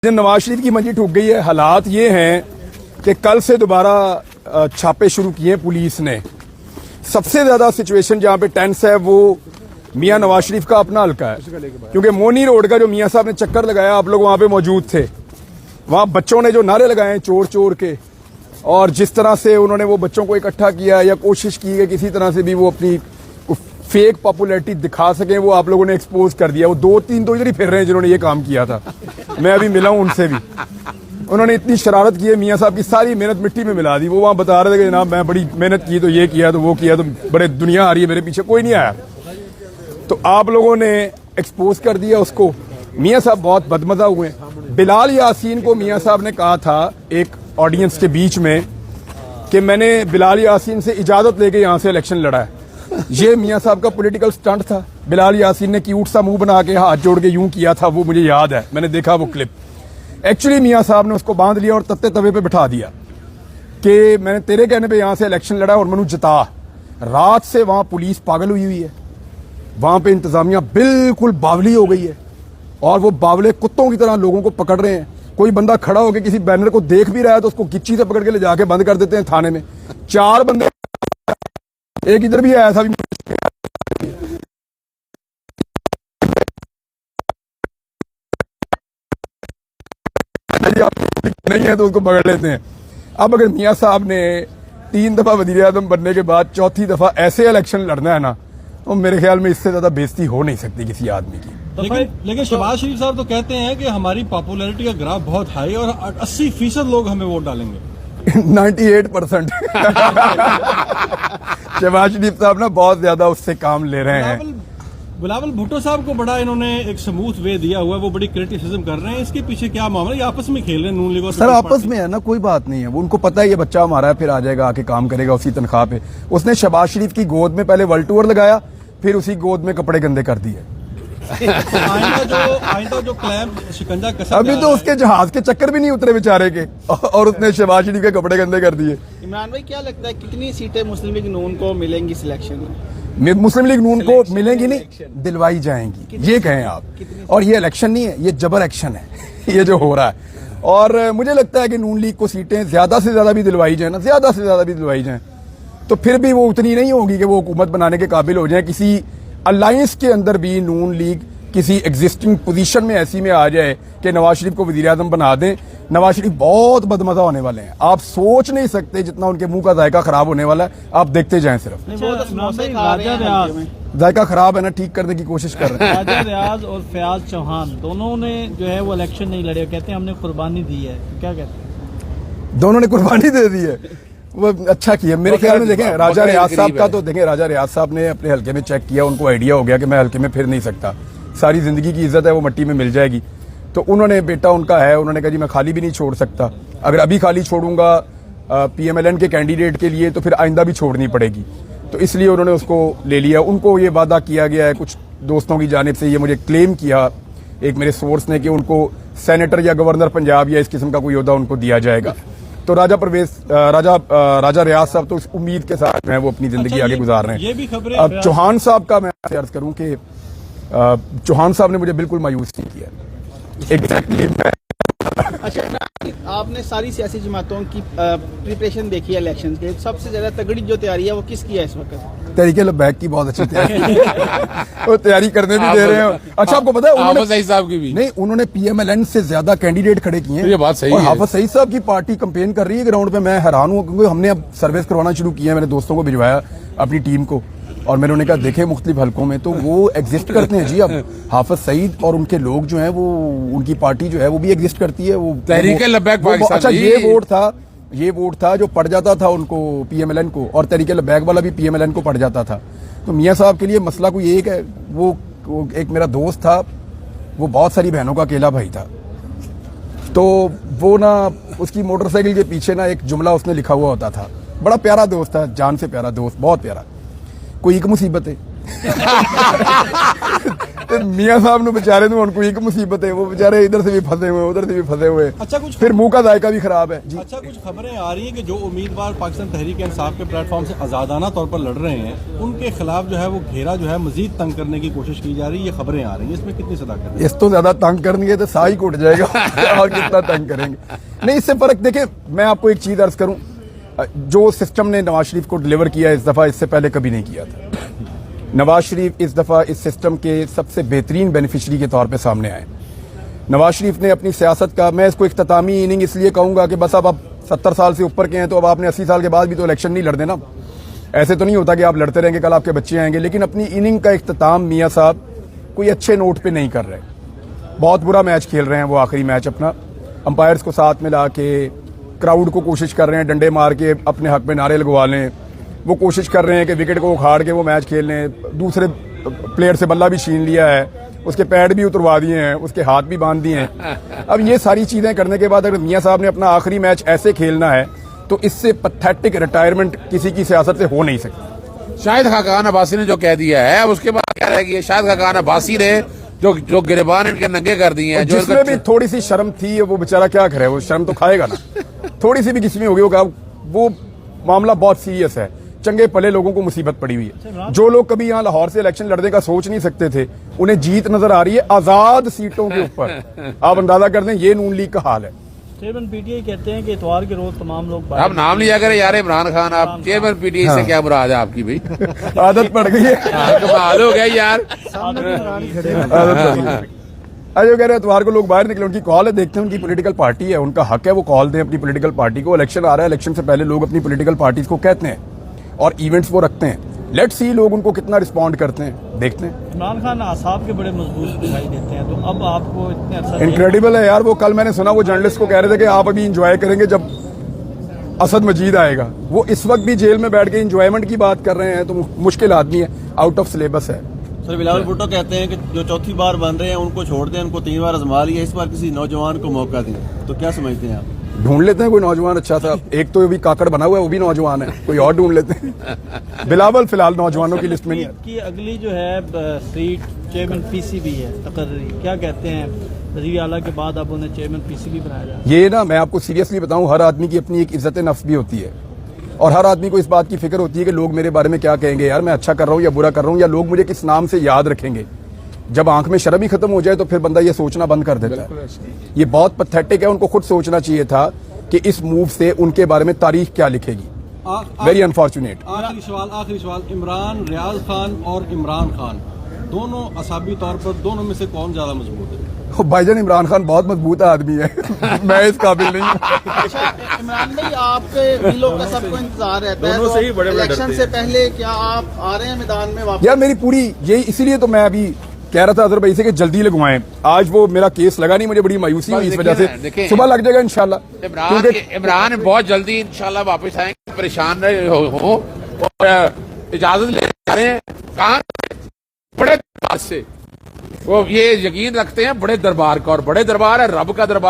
नवाज शरीफ की मंजी ठुक गई है। हालात ये हैं कि कल से दोबारा छापे शुरू किए पुलिस ने। सबसे ज्यादा सिचुएशन जहां पे टेंस है वो मियां नवाज शरीफ का अपना हल्का है, क्योंकि मोनी रोड का जो मियां साहब ने चक्कर लगाया, आप लोग वहां पे मौजूद थे। वहां बच्चों ने जो नारे लगाए चोर चोर के, और जिस तरह से उन्होंने वो बच्चों को इकट्ठा किया या कोशिश की है किसी तरह से भी वो अपनी फेक पॉपुलैरिटी दिखा सके, वो आप लोगों ने एक्सपोज कर दिया। वो दो तीन तो इधर ही फिर रहे हैं जिन्होंने ये काम किया था। मैं अभी मिला हूं उनसे भी। उन्होंने इतनी शरारत की है, मियां साहब की सारी मेहनत मिट्टी में मिला दी। वो वहां बता रहे थे कि जनाब मैं बड़ी मेहनत की, तो ये किया तो वो किया, तो बड़े दुनिया आ रही है मेरे पीछे, कोई नहीं आया। तो आप लोगों ने एक्सपोज कर दिया उसको। मियां साहब बहुत बदमजा हुए। बिलाल यासीन को मियां साहब ने कहा था एक ऑडियंस के बीच में कि मैंने बिलाल यासीन से इजाजत लेके यहां से इलेक्शन लड़ा है। ये मियां साहब का पॉलिटिकल स्टंट था। बिलाल यासीन ने क्यूट सा मुंह बना के हाथ जोड़ के यूं किया था, वो मुझे याद है, मैंने देखा वो क्लिप। एक्चुअली मियां साहब ने उसको बांध लिया और तत्ते तवे पे बिठा दिया कि मैंने तेरे कहने पे यहां से इलेक्शन लड़ा और मैंने जिता। रात से वहां पुलिस पागल हुई हुई है, वहां पे इंतजामिया बिल्कुल बावली हो गई है, और वो बावले कुत्तों की तरह लोगों को पकड़ रहे हैं। कोई बंदा खड़ा होकर किसी बैनर को देख भी रहा है तो उसको गिच्ची से पकड़ के ले जाके बंद कर देते हैं थाने में। 4 बंदे, एक इधर भी आया था भी नहीं है तो उसको पकड़ लेते हैं। अब अगर मियां साहब ने 3 दफा वजीर आजम बनने के बाद चौथी दफा ऐसे इलेक्शन लड़ना है ना, तो मेरे ख्याल में इससे ज्यादा बेइज्जती हो नहीं सकती किसी आदमी की। लेकिन शहबाज शरीफ साहब तो कहते हैं कि हमारी पॉपुलैरिटी का ग्राफ बहुत हाई और 80% लोग हमें वोट डालेंगे। 98% शहबाज शरीफ साहब ना बहुत ज्यादा उससे काम ले रहे हैं। बिलावल भुट्टो साहब को बड़ा इन्होंने एक स्मूथ वे दिया हुआ है, वो बड़ी क्रिटिसिज्म कर रहे हैं। इसके पीछे क्या मामला है? ये आपस में खेल रहे हैं नून लीग और सर आपस में है ना, कोई बात नहीं है। वो उनको पता है ये बच्चा हमारा है, फिर आ जाएगा आके काम करेगा उसी तनख्वाह पे। उसने शहबाज शरीफ की गोद में पहले वर्ल्ड टूर लगाया, फिर उसी गोद में कपड़े गंदे कर दिए। आइंदा जो क्लैम शिकंजा कसा अभी तो उसके जहाज के चक्कर भी नहीं उतरे बेचारे के, और उसने शहबाज शरीफ के कपड़े गंदे कर दिए। इमरान भाई क्या लगता है कितनी सीटें मुस्लिम लीग नून को मिलेंगी सिलेक्शन में? मुस्लिम लीग नून को मिलेंगी नहीं, दिलवाई जाएंगी, ये कहें आप। और ये इलेक्शन नहीं है, ये जबर एक्शन है ये जो हो रहा है। और मुझे लगता है कि नून लीग को सीटें ज्यादा से ज्यादा भी दिलवाई जाए ना, ज्यादा से ज्यादा भी दिलवाई जाए, तो फिर भी वो उतनी नहीं होगी कि वो हुकूमत बनाने के काबिल हो जाए। किसी अलायंस के अंदर भी नून लीग किसी एग्जिस्टिंग पोजीशन में ऐसी में आ जाए कि नवाज शरीफ को वजीर आजम बना दें। नवाज शरीफ बहुत बदमजा होने वाले हैं, आप सोच नहीं सकते जितना उनके मुंह का जायका खराब होने वाला है। आप देखते जाएं सिर्फ। जायका खराब है ना, ठीक करने की कोशिश कर रहे हैं। राजा रियाज और फयाज चौहान दोनों ने जो है वो इलेक्शन नहीं लड़े, कहते हैं हमने कुर्बानी दी है, क्या कहते हैं? दोनों ने कुर्बानी दे दी है, वो अच्छा किया मेरे ख्याल में। देखें राजा रियाज साहब का तो देखें, राजा रियाज साहब ने अपने हल्के में चेक किया, उनको आइडिया हो गया कि मैं हल्के में फिर नहीं सकता, सारी जिंदगी की इज्जत है वो मट्टी में मिल जाएगी। तो उन्होंने, बेटा उनका है, उन्होंने कहा जी मैं खाली भी नहीं छोड़ सकता, अगर अभी खाली छोड़ूंगा PMLN के कैंडिडेट के लिए तो फिर आइंदा भी छोड़नी पड़ेगी। तो इसलिए उन्होंने उसको ले लिया। उनको ये वादा किया गया है कुछ दोस्तों की जानिब से, ये मुझे क्लेम किया एक मेरे सोर्स ने, कि उनको सेनेटर या गवर्नर पंजाब या इस किस्म का कोई ओहदा उनको दिया जाएगा। तो राजा रियाज साहब तो इस उम्मीद के साथ जो है वो अपनी जिंदगी आगे गुजार रहे हैं। ये भी खबरें अब चौहान साहब का मैं अर्ज करूं कि चौहान साहब ने मुझे बिल्कुल मायूस नहीं किया। एग्जैक्टली अच्छा, आपने सारी सियासी जमातों की प्रिपरेशन देखी है इलेक्शन के, सबसे ज्यादा तगड़ी जो तैयारी है वो किसकी है इस वक्त? तहरीक लब्बैक की बहुत अच्छी तैयारी वो तैयारी करने भी दे रहे हैं। अच्छा आपको पता है उन्होंने सईद साहब की भी नहीं, उन्होंने PMLN से ज्यादा कैंडिडेट खड़े किए हैं। ये बात सही और है। हाफिज सईद साहब की पार्टी कैंपेन कर रही है ग्राउंड पे। मैं हैरान हूँ क्योंकि हमने अब सर्विस करवाना शुरू किया है, मैंने दोस्तों को भिजवाया अपनी टीम को, और मैंने उन्हें कहा देखे मुख्तलिफ हलकों में तो वो एग्जिस्ट करते हैं जी। अब हाफिज सईद और उनके लोग जो हैं वो, उनकी पार्टी जो है वो भी एग्जिस्ट करती है। वो तहरीक लब्बैक पाकिस्तान। अच्छा ये वोट था जो पड़ जाता था उनको PMLN को, और तहरीक लब्बैक वाला भी PMLN को पड़ जाता था। तो मियां साहब के लिए मसला कोई एक है। वो एक मेरा दोस्त था, वो बहुत सारी बहनों का अकेला भाई था, तो वो ना उसकी मोटरसाइकिल के पीछे ना एक जुमला उसने लिखा हुआ होता था। बड़ा प्यारा दोस्त था, जान से प्यारा दोस्त, बहुत प्यारा। कोई एक मुसीबत है ਤੇ ਮੀਆਂ ਸਾਹਿਬ ਨੂੰ ਵਿਚਾਰੇ ਨੂੰ ਹੁਣ ਕੋਈ ਇੱਕ ਮੁਸੀਬਤ है, वो बेचारे इधर से भी फंसे हुए उधर से भी फंसे हुए। अच्छा, कुछ फिर मुंह का जायका भी खराब है जी। अच्छा, कुछ खबरें आ रही हैं कि जो उम्मीदवार पाकिस्तान तहरीक इंसाफ के प्लेटफॉर्म से आजादाना तौर पर लड़ रहे हैं, उनके खिलाफ जो है वो घेरा जो है मजीद तंग करने की कोशिश की जा रही है, ये खबरें आ रही हैं, इसमें कितनी सदाकत है? इस तो ज्यादा तंग करेंगे तो साह ही घुट जाएगा और कितना तंग करेंगे। नहीं, इससे फर्क देखिए, मैं आपको एक चीज अर्ज करूं, जो सिस्टम ने नवाज शरीफ को डिलीवर किया इस दफा, इससे पहले कभी नहीं किया था। नवाज शरीफ इस दफा इस सिस्टम के सबसे बेहतरीन बेनिफिशरी के तौर पे सामने आए। नवाज शरीफ ने अपनी सियासत का, मैं इसको इख्तितामी इनिंग इसलिए कहूंगा कि बस अब आप 70 साल से ऊपर के हैं, तो अब आपने 80 साल के बाद भी तो इलेक्शन नहीं लड़ देना। ऐसे तो नहीं होता कि आप लड़ते रहेंगे, कल आपके बच्चे आएंगे। लेकिन अपनी इनिंग का इख्तिताम मियां साहब कोई अच्छे नोट पे नहीं कर रहे, बहुत बुरा मैच खेल रहे हैं वो आखिरी मैच अपना। अंपायर्स को साथ में ला के, क्राउड को कोशिश कर रहे हैं डंडे मार के अपने हक में नारे लगवा लें, वो कोशिश कर रहे हैं कि विकेट को उखाड़ के वो मैच खेल लें। दूसरे प्लेयर से बल्ला भी छीन लिया है, उसके पैड भी उतरवा दिए हैं, उसके हाथ भी बांध दिए हैं। अब ये सारी चीजें करने के बाद अगर मियां साहब ने अपना आखिरी मैच ऐसे खेलना है तो इससे पैथेटिक रिटायरमेंट किसी की सियासत से हो नहीं सकती। शाहिद खाकान अब्बासी ने जो कह दिया है, अब उसके बाद क्या रह गया? शाहिद खाकान अब्बासी ने जो गिरबान इनके नंगे कर दिए हैं, जो जिसमें भी थोड़ी सी शर्म थी, वो बेचारा क्या करे, वो शर्म तो खाएगा ना। थोड़ी सी भी किसी में होगी, वो मामला बहुत सीरियस है। चंगे पले लोगों को मुसीबत पड़ी हुई है। जो लोग कभी यहाँ लाहौर से इलेक्शन लड़ने का सोच नहीं सकते थे, उन्हें जीत नजर आ रही है आजाद सीटों के ऊपर। आप अंदाजा कर दें, ये नून लीग का हाल है। चेयरमैन पीटीआई कहते हैं कि इतवार के रोज तमाम लोग आप नाम लिया करें यार इमरान खान, आप चेयरमैन पीटीआई से क्या मुराद है आपकी भाई? आदत पड़ गई है, कमाल हो गया यार। आदत पड़ गई। अरे वो कह रहे हैं इतवार को लोग बाहर निकले, उनकी कॉल है, देखते हैं, उनकी पॉलिटिकल पार्टी है, उनका हक है, वो कॉल दें अपनी पॉलिटिकल पार्टी को। इलेक्शन आ रहा है, इलेक्शन से पहले लोग अपनी पॉलिटिकल पार्टीज को कहते हैं और इवेंट्स वो रखते हैं। लेट्स सी लोग उनको कितना रिस्पॉन्ड करते हैं, देखते हैं। इमरान खान आसाब के बड़े मजबूत दिखाई देते हैं, तो अब आपको इतने अरसा इनक्रेडिबल है यार वो। कल मैंने सुना वो जर्नलिस्ट को कह रहे थे कि आप अभी इंजॉय करेंगे जब असद मजीद आएगा। वो इस वक्त भी जेल में बैठ के इंजॉयमेंट की बात कर रहे हैं, तो मुश्किल आदमी है, आउट ऑफ सिलेबस है। सर, बिलावल भुट्टो कहते हैं कि जो चौथी बार बन रहे हैं उनको छोड़ दें, उनको 3 बार आजमा लिया, इस बार किसी नौजवान को मौका दें, तो क्या समझते हैं आप? ढूंढ लेते हैं कोई नौजवान अच्छा सा। एक तो अभी काकड़ बना हुआ है, वो भी नौजवान है, कोई और ढूंढ लेते हैं। बिलावल फिलहाल नौजवानों की लिस्ट में नहीं है। की अगली जो है सीट चेयरमैन पीसीबी है तकर्री, क्या कहते हैं? वज़ीर आला के बाद अब उन्हें चेयरमैन पीसीबी बनाया जाए। ये ना, मैं आपको सीरियसली बताऊं, हर आदमी की अपनी एक इज्जत नफ्स भी होती है और हर आदमी को इस बात की फिक्र होती है कि लोग मेरे बारे में क्या कहेंगे, यार मैं अच्छा कर रहा हूं या बुरा कर रहा हूं, या लोग मुझे किस नाम से याद रखेंगे। जब आंख में शर्म ही खत्म हो जाए तो फिर बंदा ये सोचना बंद कर देता है। ये बहुत पैथेटिक है, उनको खुद सोचना चाहिए था कि इस मूव से उनके बारे में तारीख क्या लिखेगी। Very unfortunate. आखिरी सवाल, इमरान, रियाज खान और इमरान खान दोनों असाबी तौर पर, दोनों में से कौन ज्यादा मजबूत है? भाईजान इमरान खान बहुत मजबूत आदमी है मैं इस काबिल नहीं हूं। अच्छा, इमरान भाई, आपके दिलों का सबको इंतजार रहता है, दोनों से ही बड़े-बड़े इलेक्शन डरते से हैं। पहले क्या आप आ रहे हैं मैदान में वापस? यार मेरी पूरी यही, इसीलिए तो मैं अभी कह रहा था अजहर भाई से कि जल्दी लगवाएं। आज वो मेरा केस लगा नहीं, मुझे बड़ी मायूसी हुई इस वजह से। सुबह लग जाएगा इंशाल्लाह। इमरान बहुत जल्दी इंशाल्लाह वापस आएंगे, परेशान हो और इजाजत ले रहे हैं। कहाँ बड़े दरबार से वो ये यकीन रखते हैं, बड़े दरबार का, और बड़े दरबार है रब का दरबार।